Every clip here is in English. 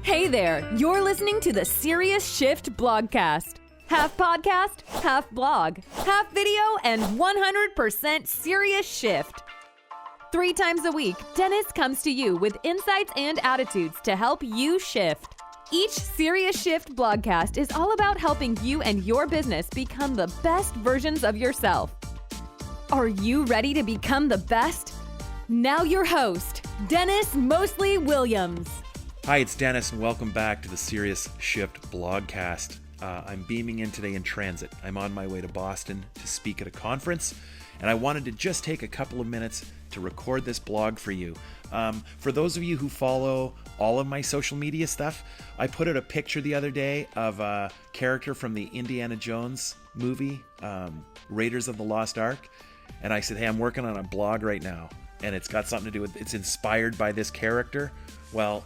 Hey there, you're listening to the Serious Shift Blogcast. Half podcast, half blog, half video, and 100% serious shift. 3 times a week, Dennis comes to you with insights and attitudes to help you shift. Each Serious Shift Blogcast is all about helping you and your business become the best versions of yourself. Are you ready to become the best? Now your host, Dennis Moseley-Williams. Hi, it's Dennis, and welcome back to the Serious Shift Blogcast. I'm beaming in today in transit. I'm on my way to Boston to speak at a conference, and I wanted to just take a couple of minutes to record this blog for you. For those of you who follow all of my social media stuff, I put out a picture the other day of a character from the Indiana Jones movie, Raiders of the Lost Ark, and I said, hey, I'm working on a blog right now, and it's got something to do with, it's inspired by this character. Well,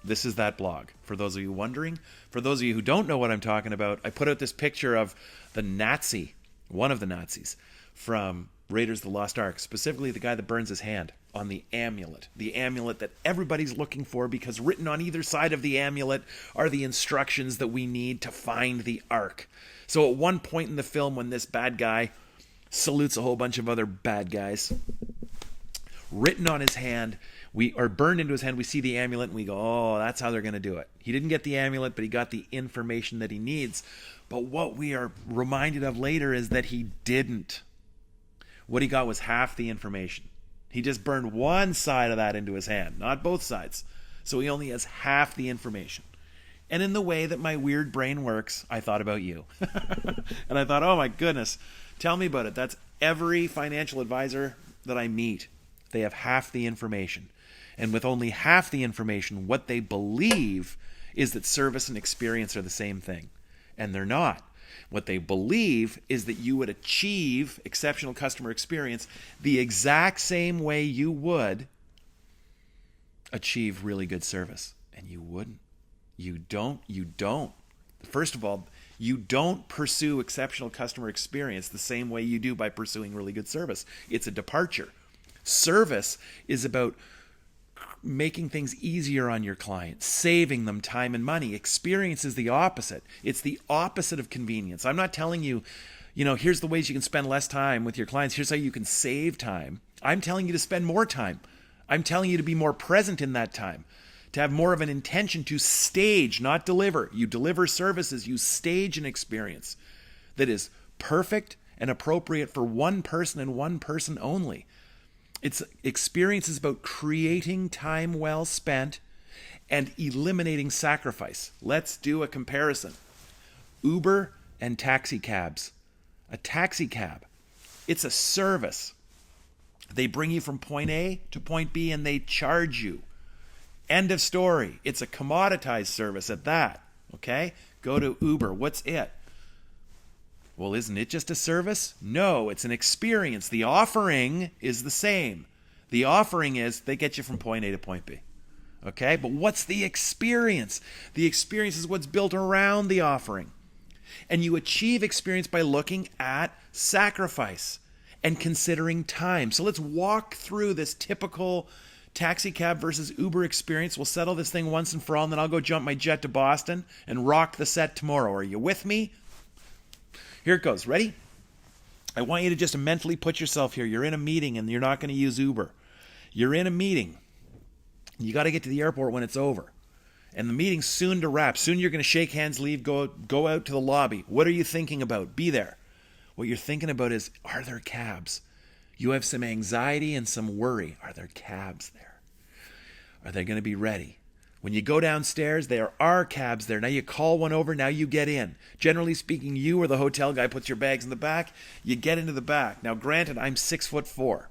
this is that blog. For those of you wondering, for those of you who don't know what I'm talking about, I put out this picture of the Nazi, one of the Nazis from Raiders of the Lost Ark, specifically the guy that burns his hand on the amulet that everybody's looking for, because written on either side of the amulet are the instructions that we need to find the Ark. So at one point in the film, when this bad guy salutes a whole bunch of other bad guys, written on his hand, burned into his hand, we see the amulet and we go, oh, that's how they're going to do it. He didn't get the amulet, but he got the information that he needs. But what we are reminded of later is that he didn't. What he got was half the information. He just burned one side of that into his hand, not both sides. So he only has half the information. And in the way that my weird brain works, I thought about you. And I thought, oh my goodness, tell me about it. That's every financial advisor that I meet. They have half the information. And with only half the information, what they believe is that service and experience are the same thing. And they're not. What they believe is that you would achieve exceptional customer experience the exact same way you would achieve really good service. And you wouldn't. You don't. First of all, you don't pursue exceptional customer experience the same way you do by pursuing really good service. It's a departure. Service is about making things easier on your clients, saving them time and money. Experience is the opposite. It's the opposite of convenience. I'm not telling you, here's the ways you can spend less time with your clients. Here's how you can save time. I'm telling you to spend more time. I'm telling you to be more present in that time, to have more of an intention to stage, not deliver. You deliver services, you stage an experience that is perfect and appropriate for one person and one person only. It's experience is about creating time well spent and eliminating sacrifice. Let's do a comparison. Uber and taxi cabs. A taxi cab, it's a service. They bring you from point A to point B and they charge you. End of story. It's a commoditized service at that. Okay? Go to Uber. What's it? Well, isn't it just a service? No, it's an experience. The offering is the same. The offering is they get you from point A to point B. Okay? But what's the experience? The experience is what's built around the offering. And you achieve experience by looking at sacrifice and considering time. So let's walk through this typical taxi cab versus Uber experience. We'll settle this thing once and for all, and then I'll go jump my jet to Boston and rock the set tomorrow. Are you with me? Here it goes. Ready? I want you to just mentally put yourself here. You're in a meeting and you're not going to use Uber. You're in a meeting. You got to get to the airport when it's over. And the meeting's soon to wrap. Soon you're going to shake hands, leave, go out to the lobby. What are you thinking about? Be there. What you're thinking about is, are there cabs? You have some anxiety and some worry. Are there cabs there? Are they going to be ready? When you go downstairs, there are cabs there. Now you call one over, now you get in. Generally speaking, you or the hotel guy puts your bags in the back, you get into the back. Now granted, I'm 6'4".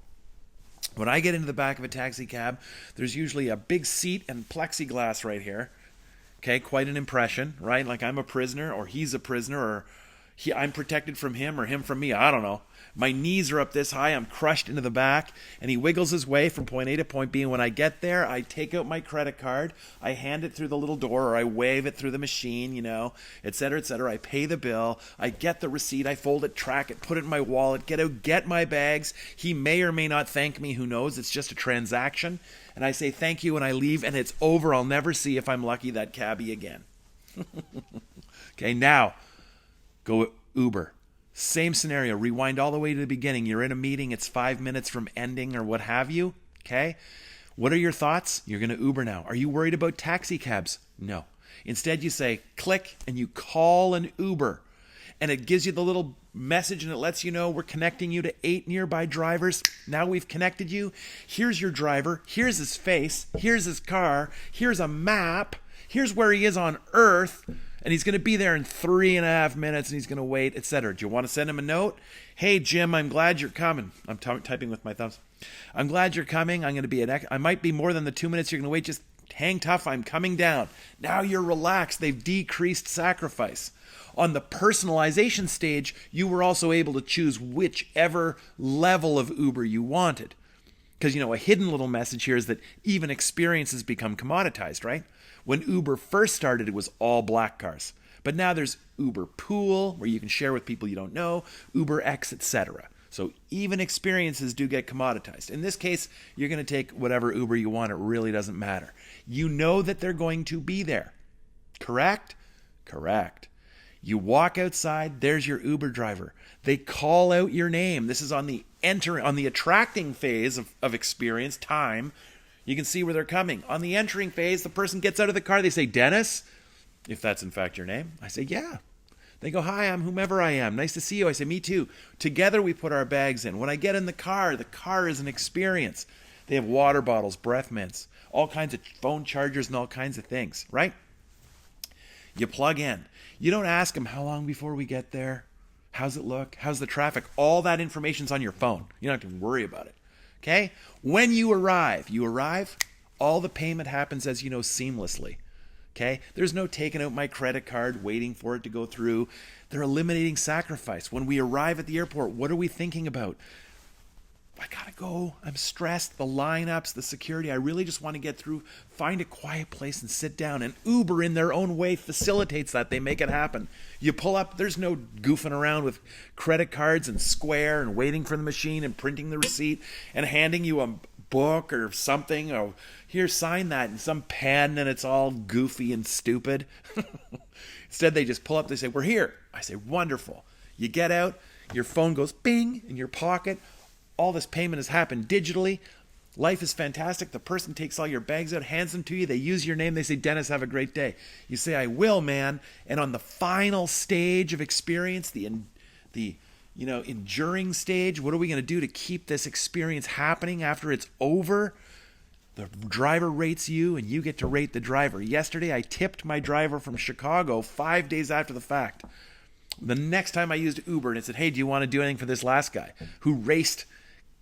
When I get into the back of a taxi cab, there's usually a big seat and plexiglass right here. Okay, quite an impression, right? Like I'm a prisoner, or he's a prisoner, or I'm protected from him or him from me. I don't know. My knees are up this high. I'm crushed into the back. And he wiggles his way from point A to point B. And when I get there, I take out my credit card. I hand it through the little door, or I wave it through the machine, et cetera, et cetera. I pay the bill. I get the receipt. I fold it, track it, put it in my wallet, get my bags. He may or may not thank me. Who knows? It's just a transaction. And I say thank you and I leave, and it's over. I'll never see, if I'm lucky, that cabbie again. Okay, now go Uber. Same scenario. Rewind all the way to the beginning. You're in a meeting. It's 5 minutes from ending or what have you. Okay? What are your thoughts? You're going to Uber now. Are you worried about taxi cabs? No. Instead, you say, click, and you call an Uber. And it gives you the little message, and it lets you know we're connecting you to 8 nearby drivers. Now we've connected you. Here's your driver. Here's his face. Here's his car. Here's a map. Here's where he is on Earth. And he's going to be there in 3.5 minutes, and he's going to wait, etc. Do you want to send him a note? Hey, Jim, I'm glad you're coming. I'm typing with my thumbs. I'm glad you're coming. I'm going to be I might be more than the 2 minutes you're going to wait. Just hang tough. I'm coming down. Now you're relaxed. They've decreased sacrifice. On the personalization stage, you were also able to choose whichever level of Uber you wanted. Because, a hidden little message here is that even experiences become commoditized, right? When Uber first started, it was all black cars. But now there's Uber Pool, where you can share with people you don't know, Uber X, etc. So even experiences do get commoditized. In this case, you're going to take whatever Uber you want. It really doesn't matter. You know that they're going to be there. Correct? Correct. You walk outside, there's your Uber driver. They call out your name. This is on the attracting phase of experience, time. You can see where they're coming. On the entering phase, the person gets out of the car. They say, Dennis, if that's in fact your name. I say, yeah. They go, hi, I'm whomever I am. Nice to see you. I say, me too. Together we put our bags in. When I get in the car is an experience. They have water bottles, breath mints, all kinds of phone chargers and all kinds of things, right? You plug in. You don't ask them, how long before we get there? How's it look? How's the traffic? All that information's on your phone. You don't have to worry about it. Okay? When you arrive, all the payment happens, as you know, seamlessly. Okay? There's no taking out my credit card, waiting for it to go through. They're eliminating sacrifice. When we arrive at the airport, what are we thinking about? I gotta go. I'm stressed. The lineups, the security. I really just want to get through, find a quiet place and sit down. And Uber, in their own way, facilitates that. They make it happen. You pull up. There's no goofing around with credit cards and Square and waiting for the machine and printing the receipt and handing you a book or something. Oh, here, sign that in some pen, and it's all goofy and stupid. Instead, they just pull up. They say, we're here. I say, wonderful. You get out. Your phone goes bing in your pocket. All this payment has happened digitally. Life is fantastic. The person takes all your bags out, hands them to you. They use your name. They say, Dennis, have a great day. You say, I will, man. And on the final stage of experience, the enduring stage, what are we going to do to keep this experience happening after it's over? The driver rates you, and you get to rate the driver. Yesterday, I tipped my driver from Chicago 5 days after the fact. The next time I used Uber, and it said, hey, do you want to do anything for this last guy who raced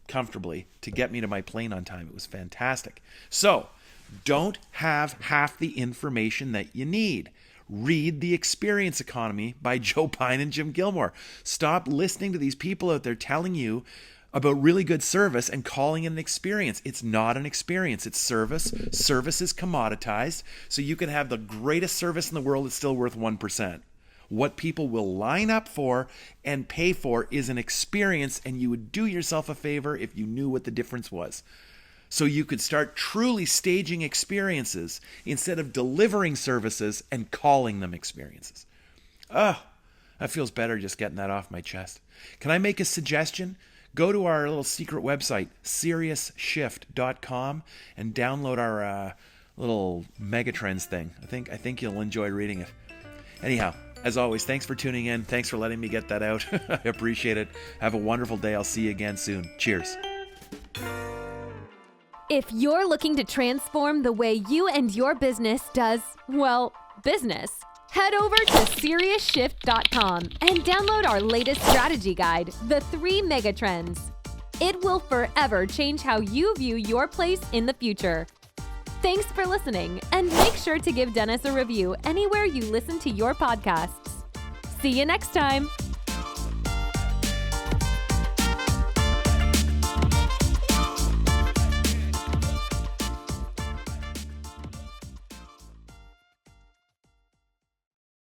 comfortably to get me to my plane on time? It was fantastic. So don't have half the information that you need. Read The Experience Economy by Joe Pine and Jim Gilmore. Stop listening to these people out there telling you about really good service and calling it an experience. It's not an experience. It's service. Service is commoditized. So you can have the greatest service in the world. It's still worth 1%. What people will line up for and pay for is an experience, and you would do yourself a favor if you knew what the difference was. So you could start truly staging experiences instead of delivering services and calling them experiences. Oh, that feels better just getting that off my chest. Can I make a suggestion? Go to our little secret website, SeriousShift.com, and download our little Megatrends thing. I think you'll enjoy reading it. Anyhow, as always, thanks for tuning in. Thanks for letting me get that out. I appreciate it. Have a wonderful day. I'll see you again soon. Cheers. If you're looking to transform the way you and your business does, well, business, head over to SeriousShift.com and download our latest strategy guide, The 3 Megatrends. It will forever change how you view your place in the future. Thanks for listening, and make sure to give Dennis a review anywhere you listen to your podcasts. See you next time.